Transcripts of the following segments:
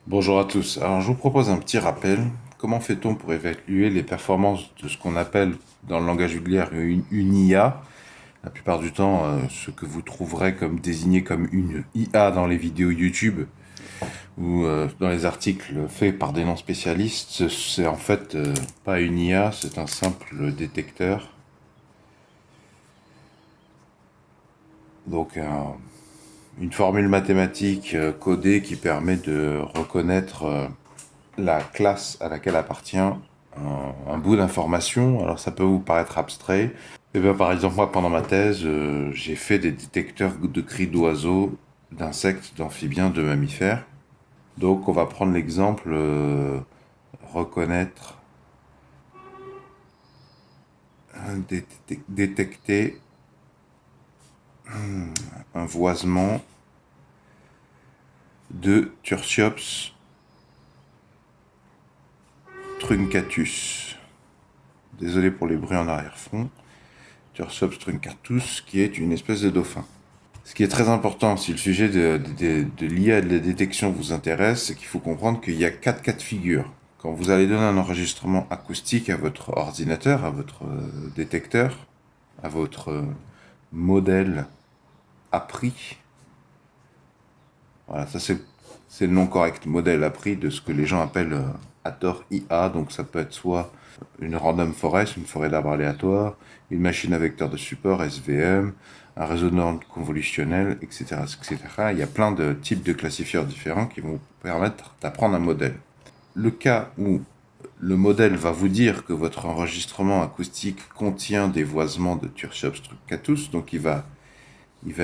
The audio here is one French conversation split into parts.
Bonjour à tous. Alors, je vous propose un petit rappel. Comment fait-on pour évaluer les performances de ce qu'on appelle dans le langage vulgaire une IA? La plupart du temps, ce que vous trouverez comme désigné comme une IA dans les vidéos YouTube ou dans les articles faits par des non-spécialistes, c'est en fait pas une IA, c'est un simple détecteur. Donc, une formule mathématique codée qui permet de reconnaître la classe à laquelle appartient un bout d'information. Alors ça peut vous paraître abstrait. Et bien, par exemple, moi, pendant ma thèse, j'ai fait des détecteurs de cris d'oiseaux, d'insectes, d'amphibiens, de mammifères. Donc on va prendre l'exemple reconnaître, détecter un voisement de Tursiops truncatus. Désolé pour les bruits en arrière-fond. Tursops truncatus, qui est une espèce de dauphin. Ce qui est très important, si le sujet de l'IA et de la détection vous intéresse, c'est qu'il faut comprendre qu'il y a 4 cas de figure. Quand vous allez donner un enregistrement acoustique à votre ordinateur, à votre détecteur, à votre modèle appris, voilà, ça c'est le nom correct, modèle appris de ce que les gens appellent à tort IA, donc ça peut être soit une random forest, une forêt d'arbres aléatoires, une machine à vecteur de support, SVM, un réseau de normes convolutionnelles, etc., etc. Il y a plein de types de classifieurs différents qui vont permettre d'apprendre un modèle. Le cas où le modèle va vous dire que votre enregistrement acoustique contient des voisements de Tursiops trucatus, donc il va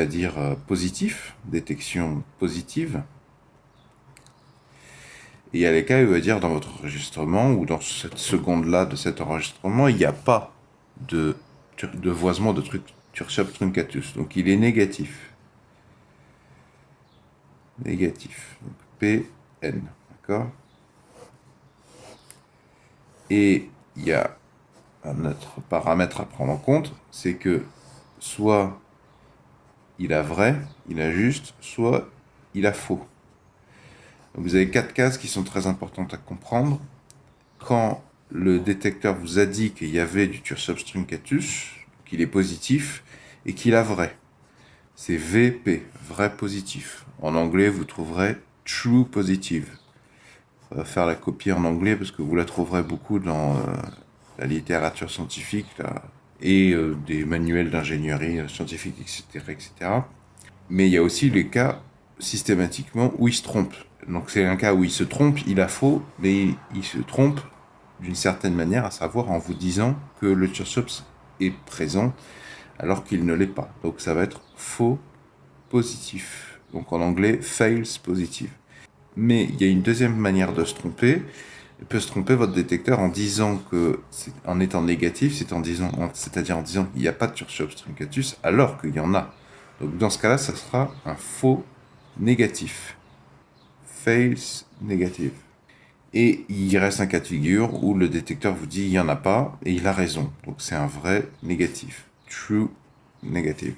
dire positif, détection positive. Et il y a les cas où il va dire dans votre enregistrement, ou dans cette seconde-là de cet enregistrement, il n'y a pas de voisement de Tursiops truncatus. Donc il est négatif. Négatif. Donc PN. D'accord? Et il y a un autre paramètre à prendre en compte, c'est que soit il a vrai, il a juste, soit il a faux. Donc vous avez 4 cases qui sont très importantes à comprendre. Quand le détecteur vous a dit qu'il y avait du Tursops truncatus, qu'il est positif, et qu'il a vrai. C'est VP, vrai positif. En anglais, vous trouverez true positive. Ça va faire la copie en anglais parce que vous la trouverez beaucoup dans la littérature scientifique là, et des manuels d'ingénierie scientifique, etc., etc. Mais il y a aussi les cas systématiquement où il se trompe. Donc c'est un cas où il se trompe, il a faux, mais il se trompe d'une certaine manière, à savoir en vous disant que le Tursops est présent alors qu'il ne l'est pas. Donc ça va être faux positif. Donc en anglais, fails positive. Mais il y a une deuxième manière de se tromper. Il peut se tromper votre détecteur en disant que, en étant négatif, c'est-à-dire en disant qu'il n'y a pas de Tursiops truncatus alors qu'il y en a. Donc dans ce cas-là, ça sera un faux négatif. Fails négative. Et il reste un cas de figure où le détecteur vous dit il n'y en a pas et il a raison. Donc c'est un vrai négatif. True négative.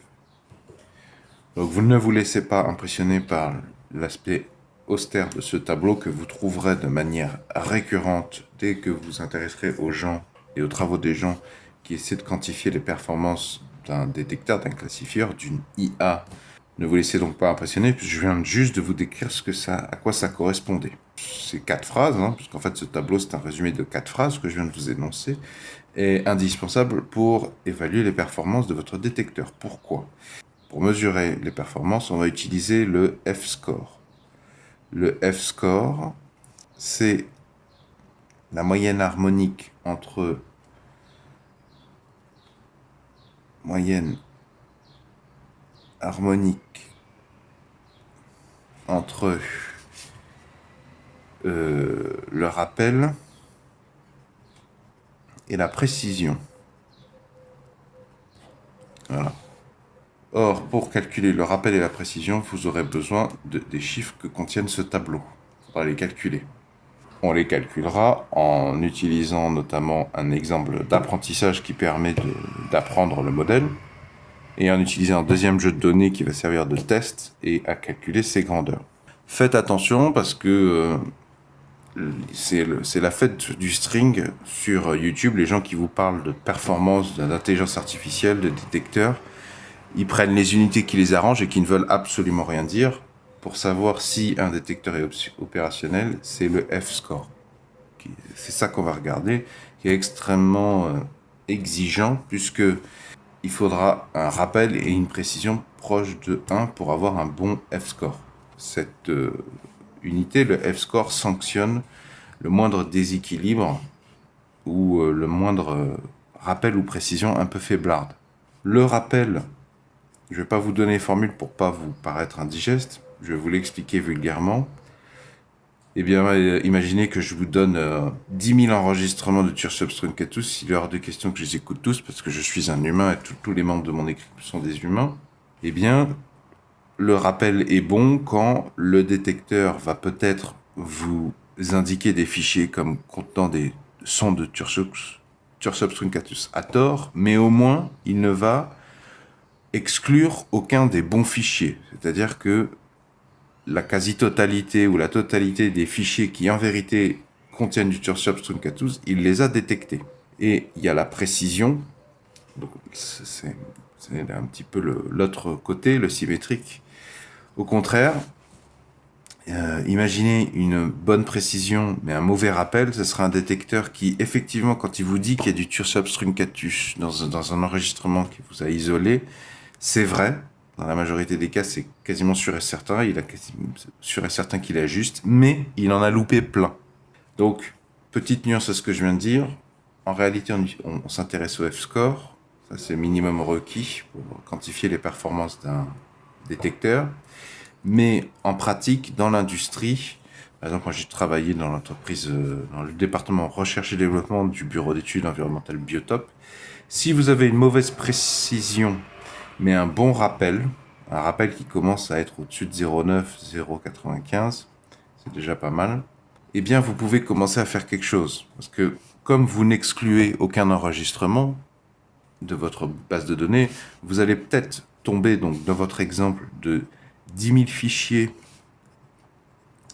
Donc vous ne vous laissez pas impressionner par l'aspect austère de ce tableau que vous trouverez de manière récurrente dès que vous vous intéresserez aux gens et aux travaux des gens qui essaient de quantifier les performances d'un détecteur, d'un classifieur, d'une IA. Ne vous laissez donc pas impressionner, puisque je viens juste de vous décrire à quoi ça correspondait. Ces 4 phrases, puisqu'en fait ce tableau c'est un résumé de 4 phrases que je viens de vous énoncer, est indispensable pour évaluer les performances de votre détecteur. Pourquoi ? Pour mesurer les performances, on va utiliser le F-score. Le F-score, c'est la moyenne harmonique entre le rappel et la précision. Voilà. Or, pour calculer le rappel et la précision, vous aurez besoin des chiffres que contiennent ce tableau. Il faudra les calculer. On les calculera en utilisant notamment un exemple d'apprentissage qui permet d'apprendre le modèle et en utilisant un deuxième jeu de données qui va servir de test et à calculer ses grandeurs. Faites attention parce que c'est la fête du string sur YouTube. Les gens qui vous parlent de performance, d'intelligence artificielle, de détecteurs, ils prennent les unités qui les arrangent et qui ne veulent absolument rien dire. Pour savoir si un détecteur est opérationnel, c'est le F-score. C'est ça qu'on va regarder, qui est extrêmement exigeant, puisque il faudra un rappel et une précision proche de 1 pour avoir un bon F-score. Cette unité, le F-score, sanctionne le moindre déséquilibre ou le moindre rappel ou précision un peu faiblarde. Le rappel, je ne vais pas vous donner les formules pour ne pas vous paraître indigeste, je vais vous l'expliquer vulgairement. Eh bien, imaginez que je vous donne 10 000 enregistrements de Tursubstruncatus. Il est hors de question que je les écoute tous parce que je suis un humain et tous les membres de mon équipe sont des humains. Eh bien, le rappel est bon quand le détecteur va peut-être vous indiquer des fichiers comme contenant des sons de Tursubstruncatus à tort, mais au moins, il ne va exclure aucun des bons fichiers. C'est-à-dire que la quasi-totalité ou la totalité des fichiers qui en vérité contiennent du Tursubstruncatus, il les a détectés. Et il y a la précision, donc c'est un petit peu l'autre côté, le symétrique. Au contraire, imaginez une bonne précision mais un mauvais rappel, ce sera un détecteur qui effectivement quand il vous dit qu'il y a du Tursubstruncatus dans un enregistrement qui vous a isolé, c'est vrai. Dans la majorité des cas, c'est quasiment sûr et certain. Il a sûr et certain qu'il est juste, mais il en a loupé plein. Donc, petite nuance à ce que je viens de dire. En réalité, on s'intéresse au F-score. Ça, c'est le minimum requis pour quantifier les performances d'un détecteur. Mais en pratique, dans l'industrie, par exemple, moi j'ai travaillé dans l'entreprise, dans le département recherche et développement du bureau d'études environnementales Biotop. Si vous avez une mauvaise précision mais un bon rappel, un rappel qui commence à être au-dessus de 0,9, 0,95, c'est déjà pas mal, eh bien vous pouvez commencer à faire quelque chose. Parce que comme vous n'excluez aucun enregistrement de votre base de données, vous allez peut-être tomber, donc dans votre exemple, de 10 000 fichiers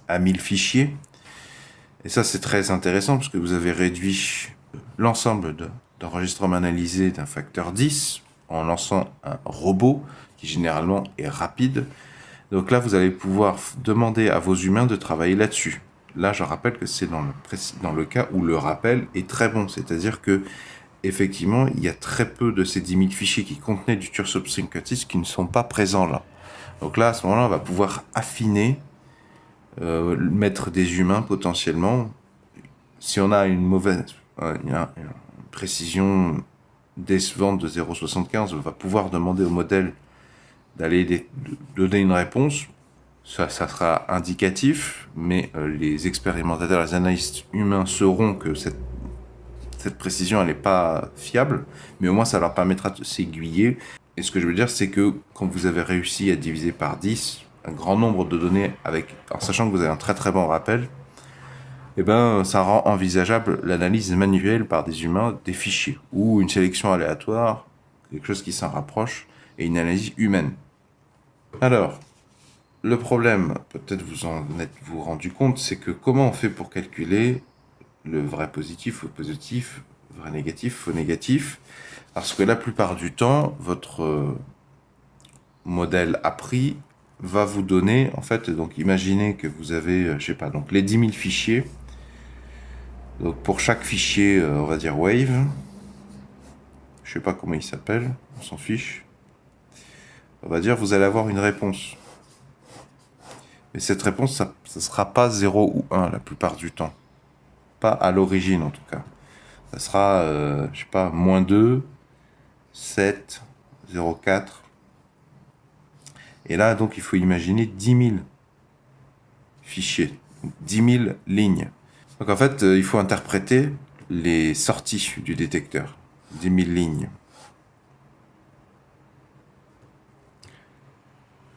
à 1000 fichiers. Et ça c'est très intéressant parce que vous avez réduit l'ensemble d'enregistrements analysés d'un facteur 10, en lançant un robot qui généralement est rapide. Donc là, vous allez pouvoir demander à vos humains de travailler là-dessus. Là, je rappelle que c'est dans le cas où le rappel est très bon. C'est-à-dire que effectivement, il y a très peu de ces 10 000 fichiers qui contenaient du Tursubstruncatus qui ne sont pas présents là. Donc là, à ce moment-là, on va pouvoir affiner, mettre des humains potentiellement. Si on a une mauvaise une précision décevante de 0,75, on va pouvoir demander au modèle d'aller donner une réponse. Ça sera indicatif, mais les expérimentateurs, les analystes humains sauront que cette précision, elle n'est pas fiable, mais au moins ça leur permettra de s'aiguiller. Et ce que je veux dire, c'est que quand vous avez réussi à diviser par 10 un grand nombre de données, en sachant que vous avez un très très bon rappel, eh ben, ça rend envisageable l'analyse manuelle par des humains des fichiers, ou une sélection aléatoire, quelque chose qui s'en rapproche, et une analyse humaine. Alors, le problème, peut-être vous en êtes-vous rendu compte, c'est que comment on fait pour calculer le vrai positif, faux positif, vrai négatif, faux négatif, parce que la plupart du temps, votre modèle appris va vous donner, en fait, donc imaginez que vous avez, je sais pas, donc les 10 000 fichiers. Donc pour chaque fichier, on va dire wave, je sais pas comment il s'appelle, on s'en fiche. On va dire vous allez avoir une réponse. Mais cette réponse, ça ne sera pas 0 ou 1 la plupart du temps. Pas à l'origine en tout cas. Ça sera, je sais pas, -2, 7, 0,4. Et là, donc, il faut imaginer 10 000 fichiers, 10 000 lignes. Donc en fait, il faut interpréter les sorties du détecteur, 10 000 lignes.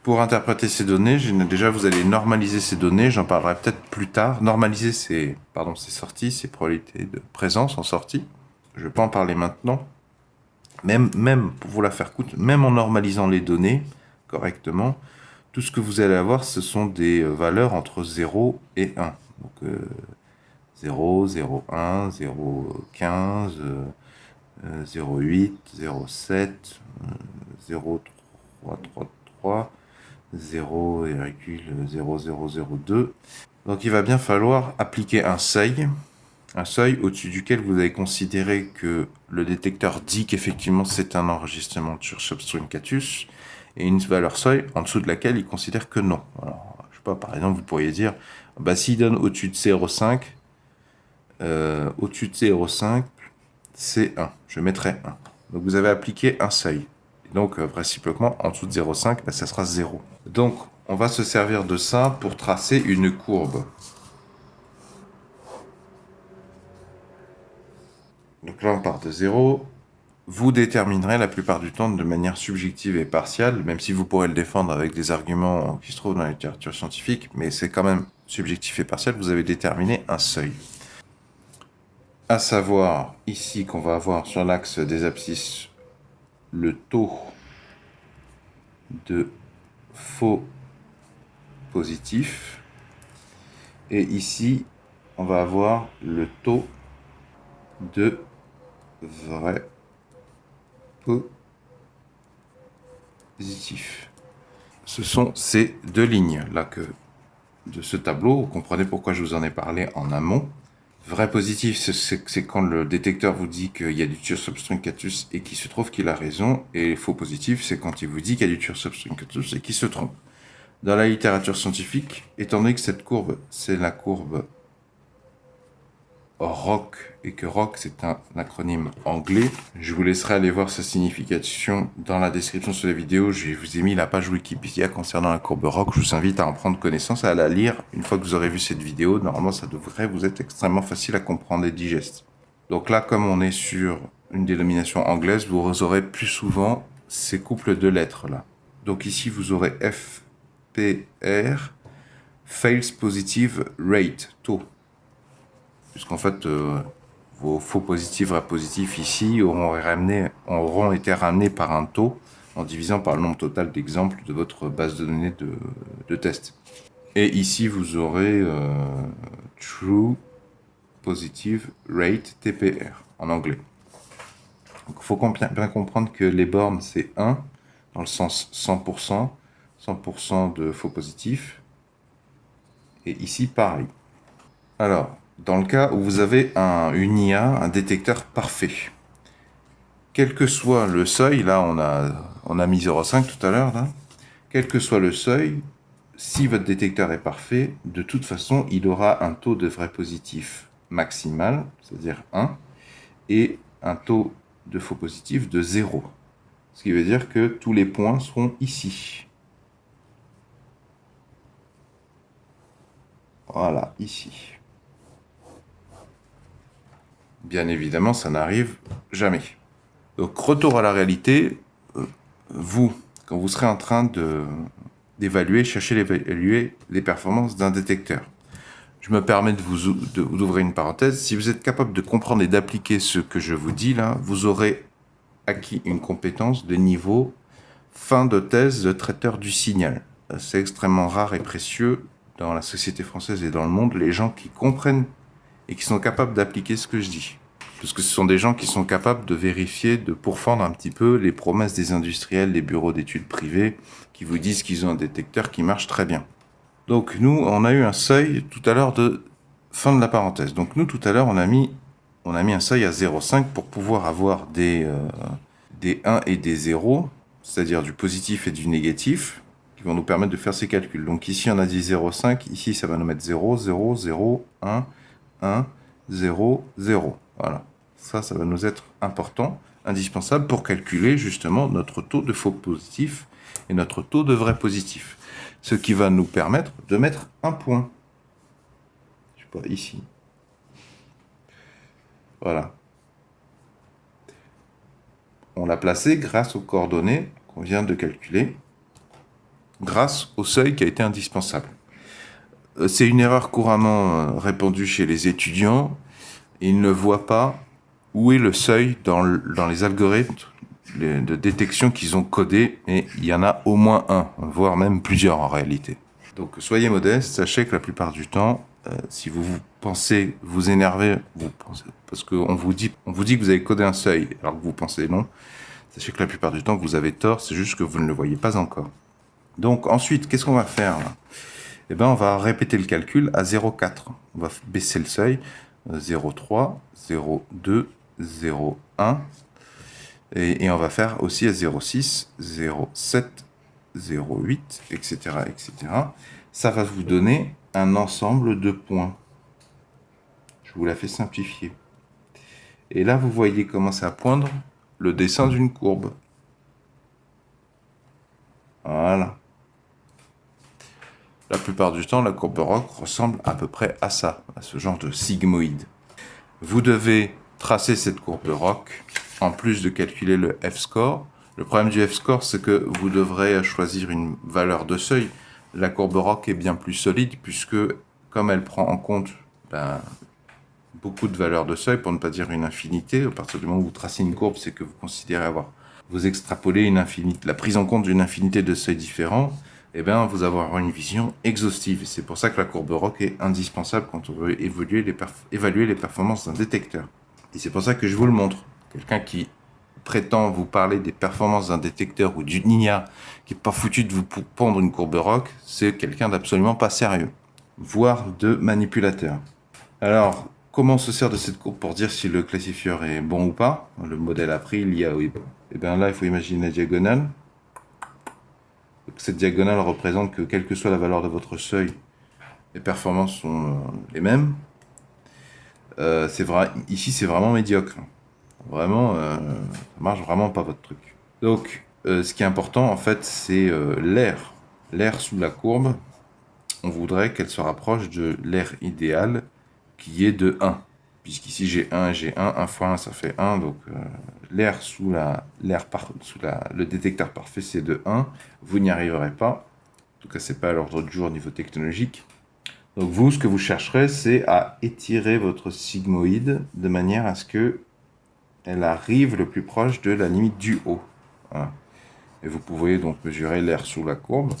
Pour interpréter ces données, déjà vous allez normaliser ces données, j'en parlerai peut-être plus tard. Normaliser ces sorties, ces probabilités de présence en sortie. Je ne vais pas en parler maintenant. Même pour vous la faire coûte, même en normalisant les données correctement, tout ce que vous allez avoir, ce sont des valeurs entre 0 et 1. Donc 0, 0,1, 0,15, 0,8, 0,7, 0,333, 0,0002. Donc il va bien falloir appliquer un seuil au-dessus duquel vous allez considérer que le détecteur dit qu'effectivement c'est un enregistrement sur Substring Catus, et une valeur seuil en dessous de laquelle il considère que non. Alors, je sais pas, par exemple, vous pourriez dire, bah, s'il donne au-dessus de 0,5, c'est 1. Je mettrai 1. Donc vous avez appliqué un seuil. Et donc, réciproquement, en dessous de 0,5, bah, ça sera 0. Donc, on va se servir de ça pour tracer une courbe. Donc là, on part de 0. Vous déterminerez la plupart du temps de manière subjective et partielle, même si vous pourrez le défendre avec des arguments qui se trouvent dans la littérature scientifique, mais c'est quand même subjectif et partiel, vous avez déterminé un seuil. À savoir, ici, qu'on va avoir sur l'axe des abscisses le taux de faux positif, et ici, on va avoir le taux de vrai positif. Ce sont ces deux lignes-là de ce tableau. Vous comprenez pourquoi je vous en ai parlé en amont. Vrai positif, c'est quand le détecteur vous dit qu'il y a du Substring Catus et qu'il se trouve qu'il a raison. Et faux positif, c'est quand il vous dit qu'il y a du Substring Catus et qu'il se trompe. Dans la littérature scientifique, étant donné que cette courbe, c'est la courbe ROC, et que ROC c'est un acronyme anglais, je vous laisserai aller voir sa signification dans la description sous la vidéo. Je vous ai mis la page Wikipédia concernant la courbe ROC. Je vous invite à en prendre connaissance et à la lire une fois que vous aurez vu cette vidéo. Normalement, ça devrait vous être extrêmement facile à comprendre et digeste. Donc là, comme on est sur une dénomination anglaise, vous aurez plus souvent ces couples de lettres là. Donc ici, vous aurez FPR, Fails Positive Rate, taux. Puisqu'en fait, vos faux positifs, vrais positifs ici auront été ramenés par un taux en divisant par le nombre total d'exemples de votre base de données de test. Et ici, vous aurez True Positive Rate, TPR, en anglais. Donc, il faut bien comprendre que les bornes, c'est 1, dans le sens 100%, 100% de faux positifs. Et ici, pareil. Alors, dans le cas où vous avez une IA, un détecteur parfait, quel que soit le seuil, là on a mis 0,5 tout à l'heure, quel que soit le seuil, si votre détecteur est parfait, de toute façon, il aura un taux de vrai positif maximal, c'est-à-dire 1, et un taux de faux positif de 0. Ce qui veut dire que tous les points seront ici. Voilà, ici. Bien évidemment, ça n'arrive jamais. Donc, retour à la réalité, quand vous serez en train d'évaluer, chercher d'évaluer les performances d'un détecteur. Je me permets d'ouvrir une parenthèse. Si vous êtes capable de comprendre et d'appliquer ce que je vous dis là, vous aurez acquis une compétence de niveau fin de thèse de traiteur du signal. C'est extrêmement rare et précieux dans la société française et dans le monde, les gens qui comprennent et qui sont capables d'appliquer ce que je dis. Parce que ce sont des gens qui sont capables de vérifier, de pourfendre un petit peu les promesses des industriels, des bureaux d'études privés, qui vous disent qu'ils ont un détecteur qui marche très bien. Donc nous, on a eu un seuil tout à l'heure de fin de la parenthèse. Donc nous, tout à l'heure, on a mis un seuil à 0,5 pour pouvoir avoir des 1 et des 0, c'est-à-dire du positif et du négatif, qui vont nous permettre de faire ces calculs. Donc ici, on a dit 0,5, ici, ça va nous mettre 0, 0, 0, 1, 1, 0, 0. Voilà. Ça va nous être important, indispensable pour calculer justement notre taux de faux positif et notre taux de vrai positif. Ce qui va nous permettre de mettre un point. Je sais pas, ici. Voilà. On l'a placé grâce aux coordonnées qu'on vient de calculer, grâce au seuil qui a été indispensable. C'est une erreur couramment répandue chez les étudiants. Ils ne voient pas où est le seuil dans les algorithmes de détection qu'ils ont codé, et il y en a au moins un, voire même plusieurs en réalité. Donc soyez modeste, sachez que la plupart du temps, si vous pensez vous énerver, parce qu'on vous dit que vous avez codé un seuil alors que vous pensez non, sachez que la plupart du temps vous avez tort, c'est juste que vous ne le voyez pas encore. Donc ensuite, qu'est-ce qu'on va faire là? Eh bien, on va répéter le calcul à 0,4. On va baisser le seuil, 0,3, 0,2, 0,1. Et on va faire aussi à 0,6, 0,7, 0,8, etc., etc. Ça va vous donner un ensemble de points. Je vous la fais simplifier. Et là, vous voyez commencer à poindre le dessin d'une courbe. Voilà. La plupart du temps, la courbe ROC ressemble à peu près à ça, à ce genre de sigmoïde. Vous devez tracer cette courbe ROC, en plus de calculer le F-score. Le problème du F-score, c'est que vous devrez choisir une valeur de seuil. La courbe ROC est bien plus solide, puisque comme elle prend en compte beaucoup de valeurs de seuil, pour ne pas dire une infinité, à partir du moment où vous tracez une courbe, c'est que vous considérez avoir, vous extrapolez une infinité, la prise en compte d'une infinité de seuils différents, eh bien, vous avoir une vision exhaustive. C'est pour ça que la courbe ROC est indispensable quand on veut évaluer les performances d'un détecteur. Et c'est pour ça que je vous le montre. Quelqu'un qui prétend vous parler des performances d'un détecteur ou d'une IA qui n'est pas foutu de vous pondre une courbe ROC, c'est quelqu'un d'absolument pas sérieux, voire de manipulateur. Alors, comment on se sert de cette courbe pour dire si le classifieur est bon ou pas? Le modèle a pris, l'IA oui. Et bien là, il faut imaginer la diagonale. Cette diagonale représente que, quelle que soit la valeur de votre seuil, les performances sont les mêmes. Ici, c'est vraiment médiocre. Vraiment, ça marche vraiment pas votre truc. Donc, ce qui est important, en fait, c'est l'air. L'air sous la courbe, on voudrait qu'elle se rapproche de l'air idéal, qui est de 1. Puisqu'ici, j'ai 1 et j'ai 1. 1 fois 1, ça fait 1. Donc, l'air le détecteur parfait, c'est de 1. Vous n'y arriverez pas. En tout cas, c'est pas à l'ordre du jour au niveau technologique. Donc, vous, ce que vous chercherez, c'est à étirer votre sigmoïde de manière à ce que elle arrive le plus proche de la limite du haut. Voilà. Et vous pouvez donc mesurer l'air sous la courbe,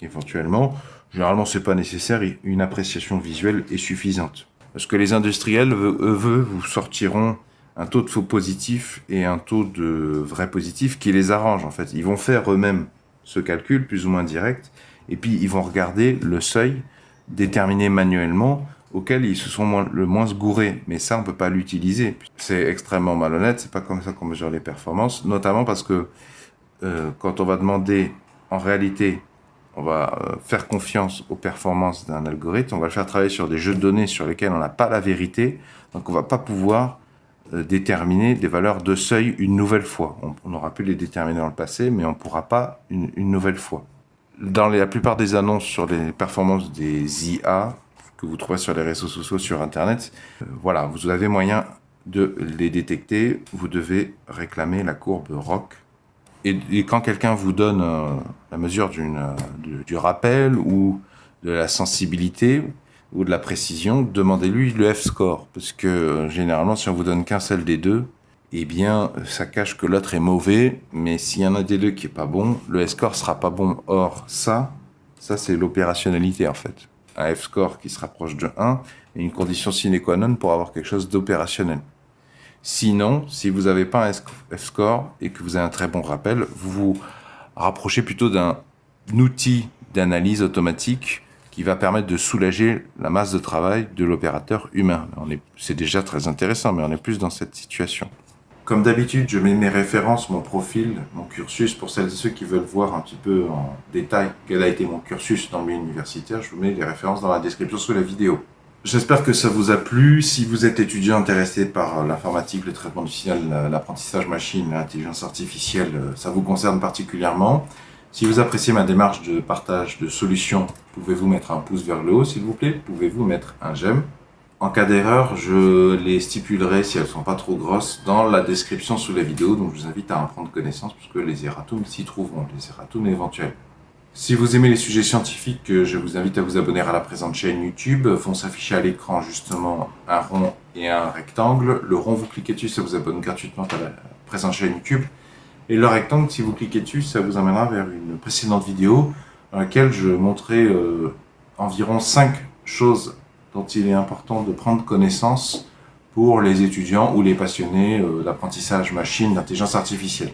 éventuellement. Généralement, ce n'est pas nécessaire, une appréciation visuelle est suffisante. Parce que les industriels, eux, vous sortiront un taux de faux positif et un taux de vrai positif qui les arrange, en fait. Ils vont faire eux-mêmes ce calcul, plus ou moins direct, et puis ils vont regarder le seuil déterminé manuellement auquel ils se sont le moins gourés. Mais ça, on ne peut pas l'utiliser. C'est extrêmement malhonnête, c'est pas comme ça qu'on mesure les performances, notamment parce que quand on va demander, en réalité, on va faire confiance aux performances d'un algorithme, on va le faire travailler sur des jeux de données sur lesquels on n'a pas la vérité, donc on ne va pas pouvoir déterminer des valeurs de seuil une nouvelle fois. On aura pu les déterminer dans le passé, mais on ne pourra pas une nouvelle fois. Dans la plupart des annonces sur les performances des IA que vous trouvez sur les réseaux sociaux, sur Internet, voilà, vous avez moyen de les détecter. Vous devez réclamer la courbe ROC. Et quand quelqu'un vous donne la mesure du rappel ou de la sensibilité ou de la précision, demandez-lui le F-score. Parce que généralement, si on vous donne qu'un seul des deux, eh bien, ça cache que l'autre est mauvais. Mais s'il y en a des deux qui n'est pas bon, le F-score sera pas bon. Or, ça c'est l'opérationnalité en fait. Un F-score qui se rapproche de 1 est une condition sine qua non pour avoir quelque chose d'opérationnel. Sinon, si vous n'avez pas un F-score et que vous avez un très bon rappel, vous vous rapprochez plutôt d'un outil d'analyse automatique qui va permettre de soulager la masse de travail de l'opérateur humain. C'est déjà très intéressant, mais on est plus dans cette situation. Comme d'habitude, je mets mes références, mon profil, mon cursus, pour celles et ceux qui veulent voir un petit peu en détail quel a été mon cursus dans le milieu universitaire. Je vous mets les références dans la description sous la vidéo. J'espère que ça vous a plu. Si vous êtes étudiant intéressé par l'informatique, le traitement du signal, l'apprentissage machine, l'intelligence artificielle, ça vous concerne particulièrement. Si vous appréciez ma démarche de partage de solutions, pouvez-vous mettre un pouce vers le haut, s'il vous plaît. Pouvez-vous mettre un j'aime. En cas d'erreur, je les stipulerai, si elles ne sont pas trop grosses, dans la description sous la vidéo. Donc je vous invite à en prendre connaissance, puisque les erratums s'y trouveront, les erratums éventuels. Si vous aimez les sujets scientifiques, je vous invite à vous abonner à la présente chaîne YouTube. Vont s'afficher à l'écran justement un rond et un rectangle. Le rond, vous cliquez dessus, ça vous abonne gratuitement à la présente chaîne YouTube. Et le rectangle, si vous cliquez dessus, ça vous amènera vers une précédente vidéo dans laquelle je montrais environ 5 choses dont il est important de prendre connaissance pour les étudiants ou les passionnés d'apprentissage machine, d'intelligence artificielle.